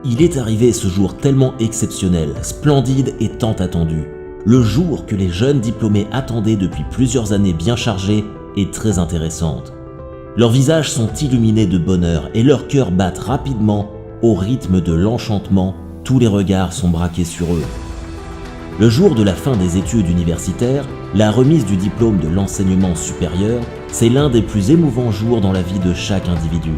Il est arrivé ce jour tellement exceptionnel, splendide et tant attendu. Le jour que les jeunes diplômés attendaient depuis plusieurs années bien chargées et très intéressantes. Leurs visages sont illuminés de bonheur et leurs cœurs battent rapidement au rythme de l'enchantement. Tous les regards sont braqués sur eux. Le jour de la fin des études universitaires, la remise du diplôme de l'enseignement supérieur, c'est l'un des plus émouvants jours dans la vie de chaque individu.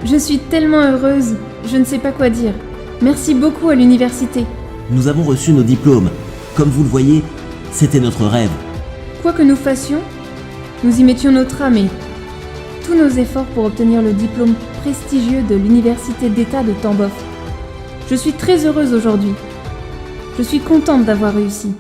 Je suis tellement heureuse, je ne sais pas quoi dire. Merci beaucoup à l'université. Nous avons reçu nos diplômes. Comme vous le voyez, c'était notre rêve. Quoi que nous fassions, nous y mettions notre âme et tous nos efforts pour obtenir le diplôme prestigieux de l'Université d'État de Tambov. Je suis très heureuse aujourd'hui. Je suis contente d'avoir réussi.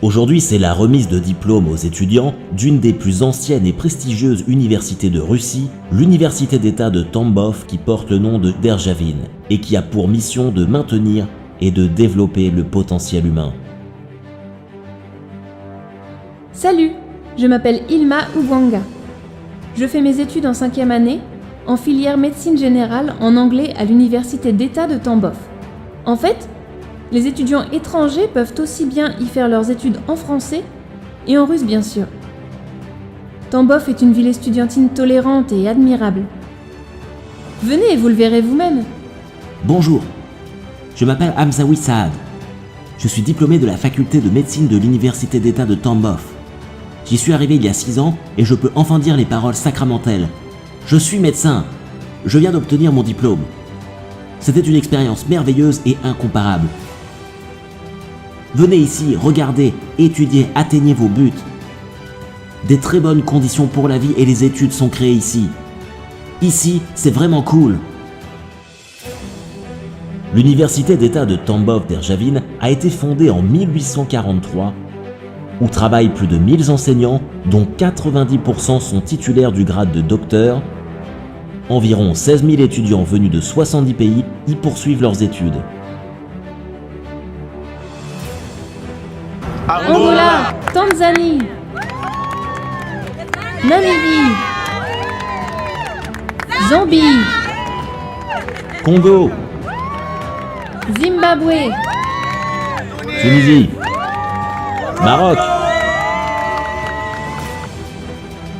Aujourd'hui, c'est la remise de diplôme aux étudiants d'une des plus anciennes et prestigieuses universités de Russie, l'Université d'État de Tambov, qui porte le nom de Derzhavin et qui a pour mission de maintenir et de développer le potentiel humain. Salut, je m'appelle Ilma Ubwanga. Je fais mes études en 5e année, en filière médecine générale en anglais à l'Université d'État de Tambov. En fait, les étudiants étrangers peuvent aussi bien y faire leurs études en français et en russe bien sûr. Tambov est une ville estudiantine tolérante et admirable. Venez et vous le verrez vous-même. Bonjour, je m'appelle Hamzaoui Saad. Je suis diplômé de la faculté de médecine de l'Université d'État de Tambov. J'y suis arrivé il y a 6 ans et je peux enfin dire les paroles sacramentelles. Je suis médecin. Je viens d'obtenir mon diplôme. C'était une expérience merveilleuse et incomparable. Venez ici, regardez, étudiez, atteignez vos buts. Des très bonnes conditions pour la vie et les études sont créées ici. Ici, c'est vraiment cool. L'Université d'État de Tambov-Derzhavin a été fondée en 1843, où travaillent plus de 1000 enseignants, dont 90% sont titulaires du grade de docteur. Environ 16 000 étudiants venus de 70 pays y poursuivent leurs études. Angola, Tanzanie, Namibie, Zambie, Congo, Zimbabwe, Tunisie, Maroc.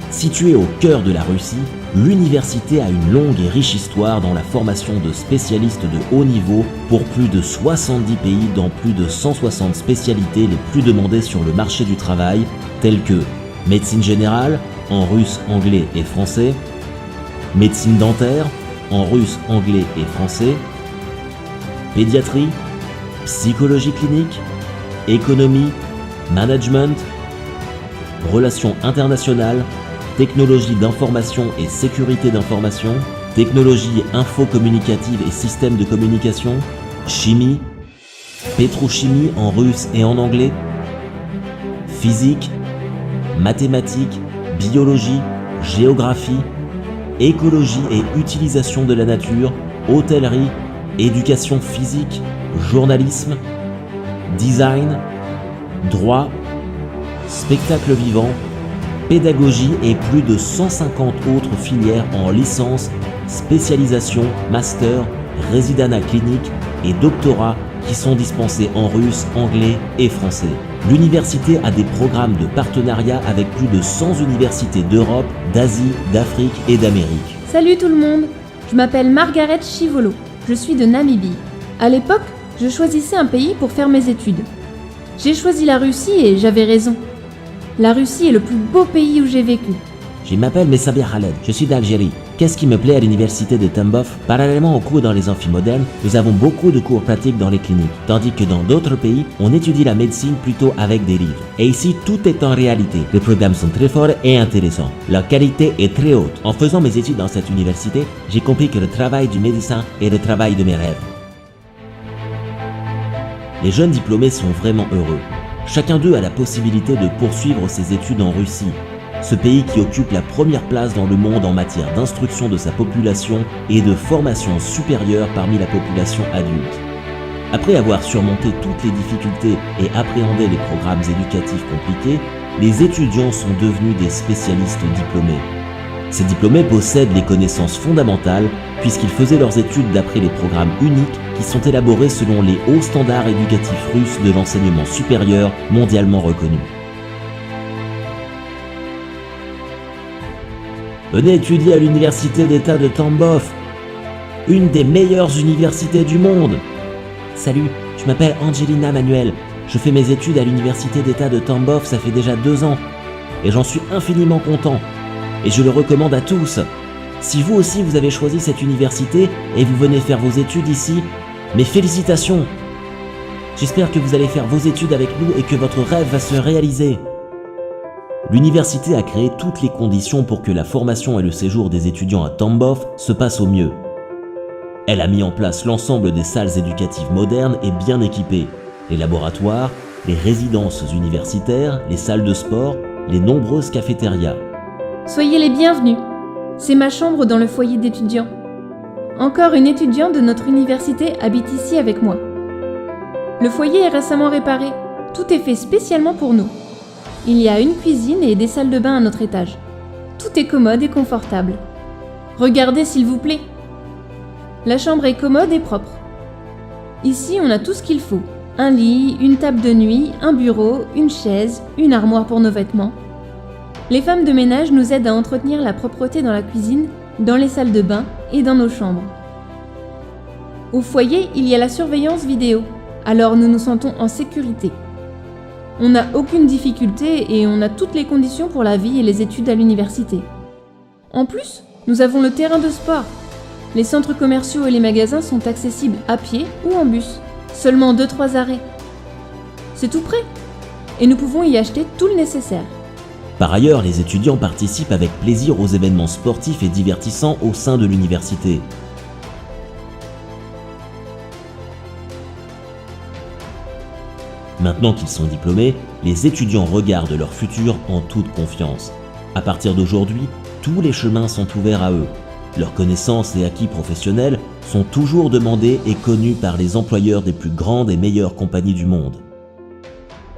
Située au cœur de la Russie, l'université a une longue et riche histoire dans la formation de spécialistes de haut niveau pour plus de 70 pays dans plus de 160 spécialités les plus demandées sur le marché du travail, telles que médecine générale, en russe, anglais et français, médecine dentaire, en russe, anglais et français, pédiatrie, psychologie clinique, économie, management, relations internationales, technologie d'information et sécurité d'information, technologie infocommunicative et systèmes de communication, chimie, pétrochimie en russe et en anglais, physique, mathématiques, biologie, géographie, écologie et utilisation de la nature, hôtellerie, éducation physique, journalisme, design, droit, spectacle vivant, pédagogie et plus de 150 autres filières en licence, spécialisation, master, résidenat clinique et doctorat qui sont dispensés en russe, anglais et français. L'université a des programmes de partenariat avec plus de 100 universités d'Europe, d'Asie, d'Afrique et d'Amérique. Salut tout le monde, je m'appelle Margaret Chivolo, je suis de Namibie. À l'époque, je choisissais un pays pour faire mes études. J'ai choisi la Russie et j'avais raison. La Russie est le plus beau pays où j'ai vécu. Je m'appelle Messabia Khaled, je suis d'Algérie. Qu'est-ce qui me plaît à l'université de Tambov? Parallèlement aux cours dans les amphis modernes, nous avons beaucoup de cours pratiques dans les cliniques, tandis que dans d'autres pays, on étudie la médecine plutôt avec des livres. Et ici, tout est en réalité. Les programmes sont très forts et intéressants. La qualité est très haute. En faisant mes études dans cette université, j'ai compris que le travail du médecin est le travail de mes rêves. Les jeunes diplômés sont vraiment heureux. Chacun d'eux a la possibilité de poursuivre ses études en Russie, ce pays qui occupe la première place dans le monde en matière d'instruction de sa population et de formation supérieure parmi la population adulte. Après avoir surmonté toutes les difficultés et appréhendé les programmes éducatifs compliqués, les étudiants sont devenus des spécialistes diplômés. Ces diplômés possèdent les connaissances fondamentales puisqu'ils faisaient leurs études d'après les programmes uniques qui sont élaborés selon les hauts standards éducatifs russes de l'enseignement supérieur mondialement reconnus. Venez étudier à l'université d'État de Tambov, une des meilleures universités du monde. Salut, je m'appelle Angelina Manuel. Je fais mes études à l'université d'État de Tambov, ça fait déjà 2 ans. Et j'en suis infiniment content. Et je le recommande à tous. Si vous aussi vous avez choisi cette université et vous venez faire vos études ici, mes félicitations. J'espère que vous allez faire vos études avec nous et que votre rêve va se réaliser. L'université a créé toutes les conditions pour que la formation et le séjour des étudiants à Tambov se passent au mieux. Elle a mis en place l'ensemble des salles éducatives modernes et bien équipées, les laboratoires, les résidences universitaires, les salles de sport, les nombreuses cafétérias. Soyez les bienvenus. C'est ma chambre dans le foyer d'étudiants. Encore une étudiante de notre université habite ici avec moi. Le foyer est récemment réparé. Tout est fait spécialement pour nous. Il y a une cuisine et des salles de bain à notre étage. Tout est commode et confortable. Regardez s'il vous plaît. La chambre est commode et propre. Ici, on a tout ce qu'il faut. Un lit, une table de nuit, un bureau, une chaise, une armoire pour nos vêtements. Les femmes de ménage nous aident à entretenir la propreté dans la cuisine, dans les salles de bain et dans nos chambres. Au foyer, il y a la surveillance vidéo, alors nous nous sentons en sécurité. On n'a aucune difficulté et on a toutes les conditions pour la vie et les études à l'université. En plus, nous avons le terrain de sport. Les centres commerciaux et les magasins sont accessibles à pied ou en bus. Seulement 2-3 arrêts. C'est tout près. Et nous pouvons y acheter tout le nécessaire. Par ailleurs, les étudiants participent avec plaisir aux événements sportifs et divertissants au sein de l'université. Maintenant qu'ils sont diplômés, les étudiants regardent leur futur en toute confiance. À partir d'aujourd'hui, tous les chemins sont ouverts à eux. Leurs connaissances et acquis professionnels sont toujours demandés et connus par les employeurs des plus grandes et meilleures compagnies du monde.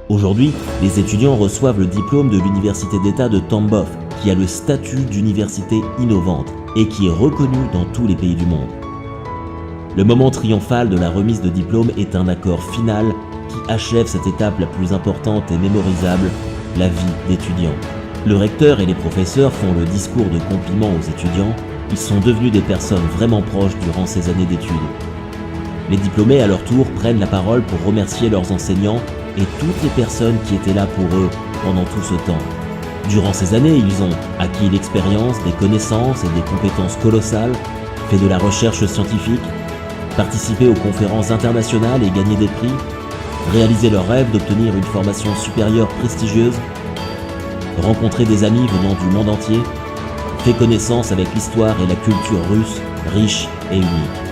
Aujourd'hui, les étudiants reçoivent le diplôme de l'Université d'État de Tambov, qui a le statut d'université innovante et qui est reconnu dans tous les pays du monde. Le moment triomphal de la remise de diplôme est un accord final qui achève cette étape la plus importante et mémorisable, la vie d'étudiant. Le recteur et les professeurs font le discours de compliment aux étudiants. Ils sont devenus des personnes vraiment proches durant ces années d'études. Les diplômés, à leur tour, prennent la parole pour remercier leurs enseignants et toutes les personnes qui étaient là pour eux pendant tout ce temps. Durant ces années, ils ont acquis l'expérience, des connaissances et des compétences colossales, fait de la recherche scientifique, participé aux conférences internationales et gagné des prix, réalisé leur rêve d'obtenir une formation supérieure prestigieuse, rencontré des amis venant du monde entier, fait connaissance avec l'histoire et la culture russe, riche et unique.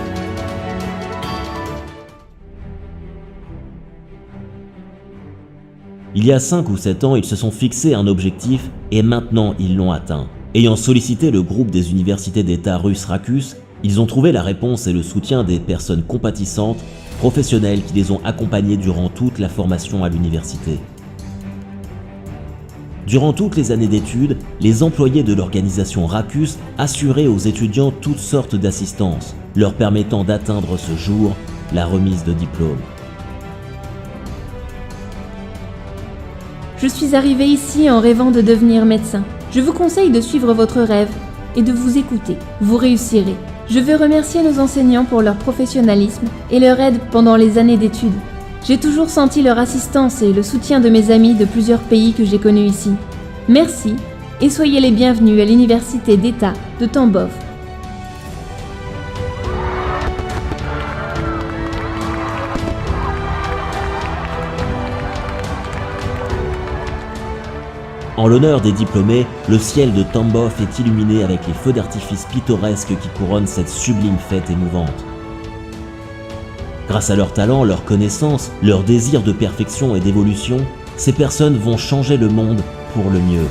Il y a 5 ou 7 ans, ils se sont fixés un objectif et maintenant ils l'ont atteint. Ayant sollicité le groupe des universités d'État russes Rakus, ils ont trouvé la réponse et le soutien des personnes compatissantes, professionnelles qui les ont accompagnés durant toute la formation à l'université. Durant toutes les années d'études, les employés de l'organisation Rakus assuraient aux étudiants toutes sortes d'assistance, leur permettant d'atteindre ce jour la remise de diplôme. Je suis arrivée ici en rêvant de devenir médecin. Je vous conseille de suivre votre rêve et de vous écouter. Vous réussirez. Je veux remercier nos enseignants pour leur professionnalisme et leur aide pendant les années d'études. J'ai toujours senti leur assistance et le soutien de mes amis de plusieurs pays que j'ai connus ici. Merci et soyez les bienvenus à l'Université d'État de Tambov. En l'honneur des diplômés, le ciel de Tambov est illuminé avec les feux d'artifice pittoresques qui couronnent cette sublime fête émouvante. Grâce à leur talent, leur connaissance, leur désir de perfection et d'évolution, ces personnes vont changer le monde pour le mieux.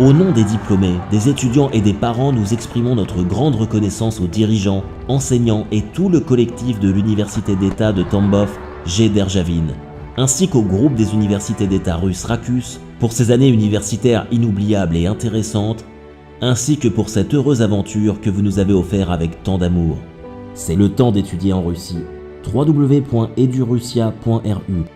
Au nom des diplômés, des étudiants et des parents, nous exprimons notre grande reconnaissance aux dirigeants, enseignants et tout le collectif de l'Université d'État de Tambov, G. Derjavin, ainsi qu'au groupe des universités d'État russes Rakus pour ces années universitaires inoubliables et intéressantes, ainsi que pour cette heureuse aventure que vous nous avez offert avec tant d'amour. C'est le temps d'étudier en Russie. www.edurussia.ru